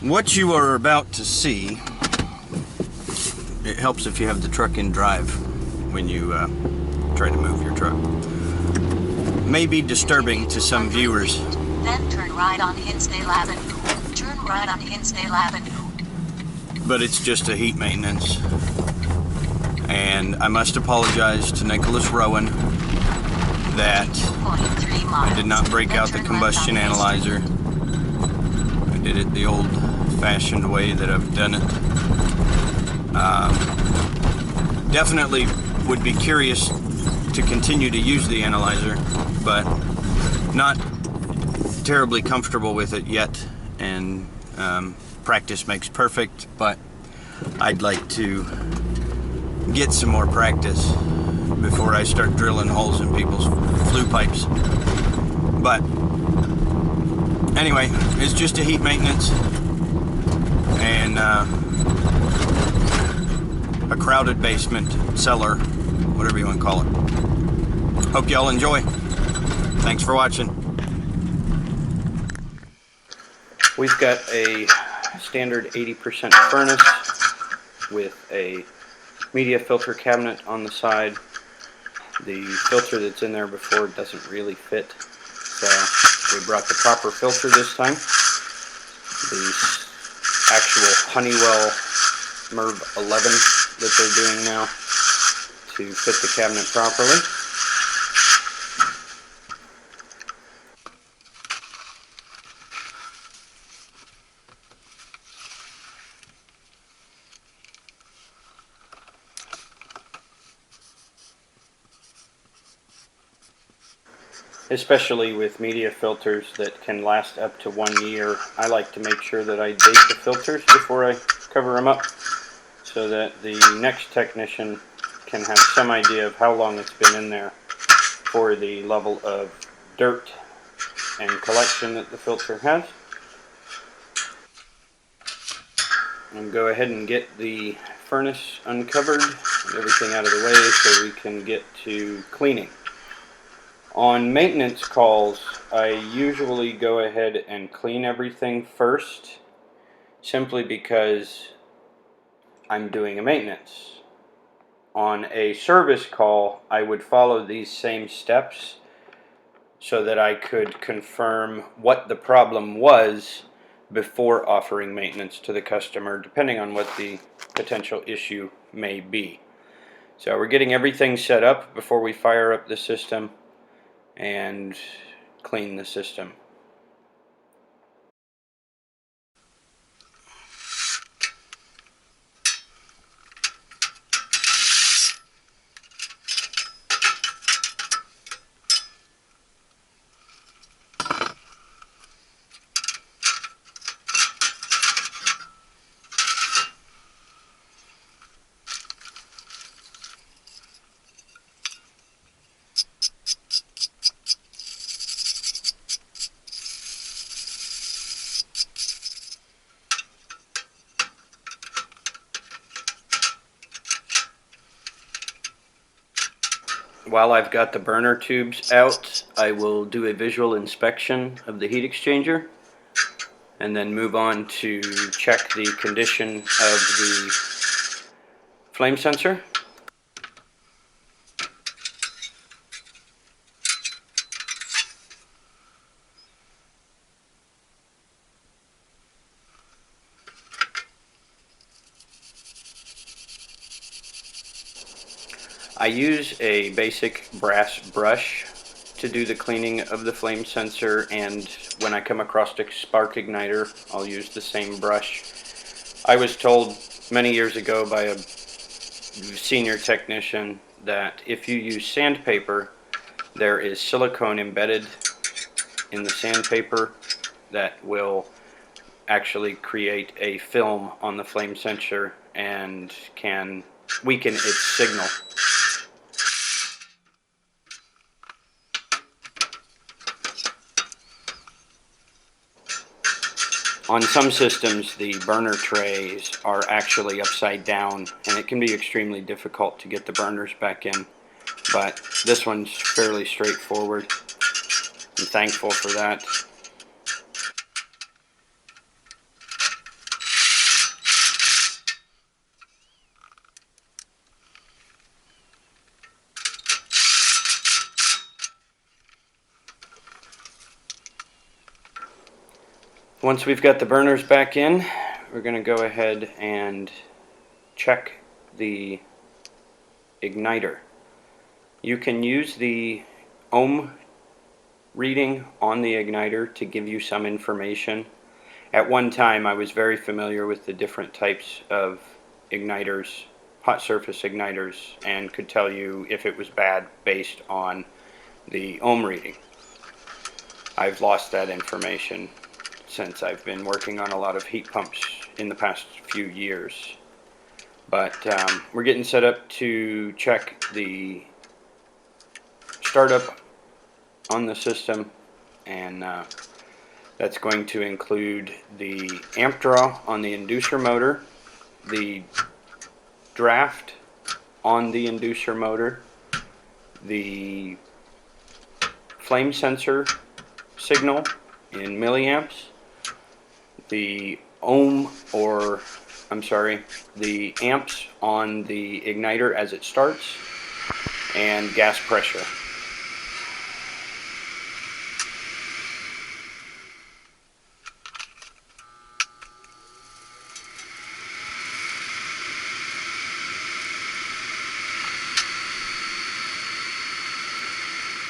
What you are about to see, it helps if you have the truck in drive when you try to move your truck. May be disturbing to some viewers. Then turn right on Hinsdale Avenue. Turn right on Hinsdale Avenue. But it's just a heat maintenance. And I must apologize to Nicholas Rowan that I did not break out the combustion analyzer. I did it the old-fashioned way that I've done it. Definitely would be curious to continue to use the analyzer, but not terribly comfortable with it yet, and practice makes perfect, but I'd like to get some more practice before I start drilling holes in people's flue pipes. But anyway, it's just a heat maintenance and a crowded basement, cellar, whatever you want to call it. Hope y'all enjoy. Thanks for watching. We've got a standard 80% furnace with a media filter cabinet on the side. The filter that's in there before doesn't really fit, so we brought the proper filter this time. The actual Honeywell MERV 11 that they're doing now to fit the cabinet properly. Especially with media filters that can last up to 1 year, I like to make sure that I date the filters before I cover them up, so that the next technician can have some idea of how long it's been in there for the level of dirt and collection that the filter has. And go ahead and get the furnace uncovered and everything out of the way so we can get to cleaning. On maintenance calls, I usually go ahead and clean everything first, simply because I'm doing a maintenance. On a service call, I would follow these same steps so that I could confirm what the problem was before offering maintenance to the customer, depending on what the potential issue may be. So we're getting everything set up before we fire up the system and clean the system. While I've got the burner tubes out, I will do a visual inspection of the heat exchanger and then move on to check the condition of the flame sensor. I use a basic brass brush to do the cleaning of the flame sensor, and when I come across a spark igniter, I'll use the same brush. I was told many years ago by a senior technician that if you use sandpaper, there is silicone embedded in the sandpaper that will actually create a film on the flame sensor and can weaken its signal. On some systems, the burner trays are actually upside down, and it can be extremely difficult to get the burners back in. But this one's fairly straightforward. I'm thankful for that. Once we've got the burners back in, we're going to go ahead and check the igniter. You can use the ohm reading on the igniter to give you some information. At one time I was very familiar with the different types of igniters, hot surface igniters, and could tell you if it was bad based on the ohm reading. I've lost that information since I've been working on a lot of heat pumps in the past few years. But we're getting set up to check the startup on the system, and that's going to include the amp draw on the inducer motor, the draft on the inducer motor, the flame sensor signal in milliamps, the the amps on the igniter as it starts, and gas pressure.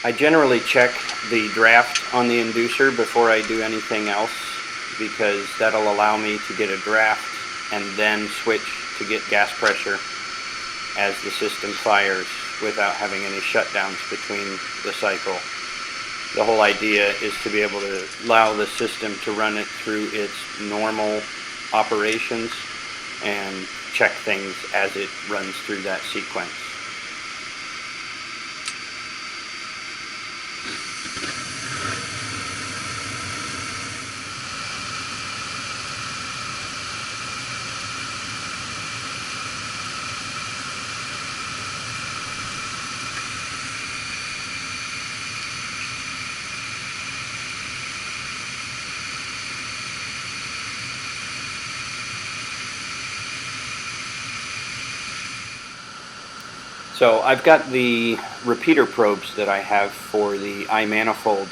I generally check the draft on the inducer before I do anything else, because that'll allow me to get a draft and then switch to get gas pressure as the system fires without having any shutdowns between the cycle. The whole idea is to be able to allow the system to run it through its normal operations and check things as it runs through that sequence. So I've got the repeater probes that I have for the I-manifold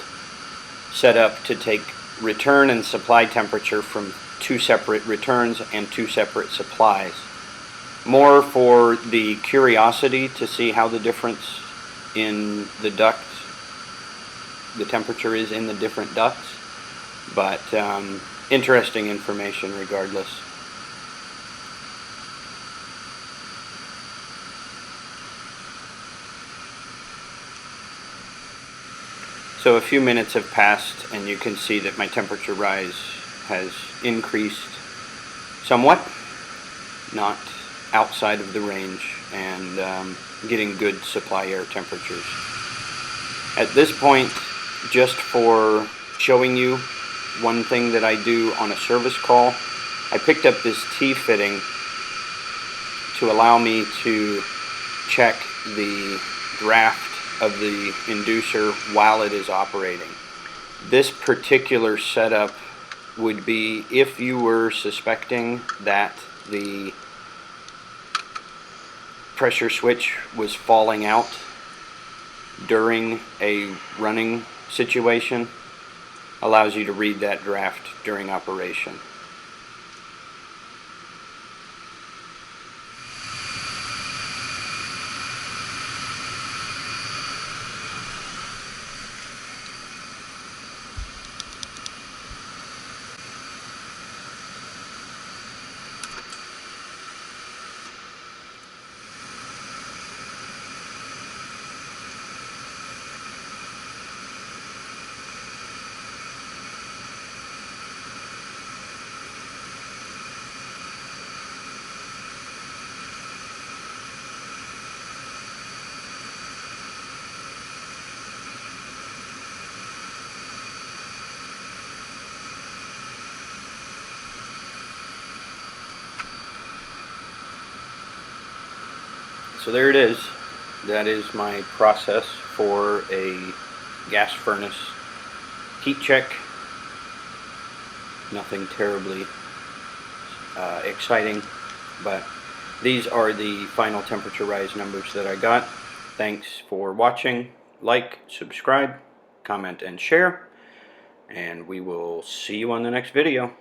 set up to take return and supply temperature from two separate returns and two separate supplies. More for the curiosity to see how the difference in the ducts, the temperature is in the different ducts, but interesting information regardless. So a few minutes have passed and you can see that my temperature rise has increased somewhat, not outside of the range, and getting good supply air temperatures. At this point, just for showing you one thing that I do on a service call, I picked up this T-fitting to allow me to check the draft of the inducer while it is operating. This particular setup would be if you were suspecting that the pressure switch was falling out during a running situation. Allows you to read that draft during operation. So there it is. That is my process for a gas furnace heat check. Nothing terribly exciting, but these are the final temperature rise numbers that I got. Thanks for watching. Like, subscribe, comment, and share. and we will see you on the next video.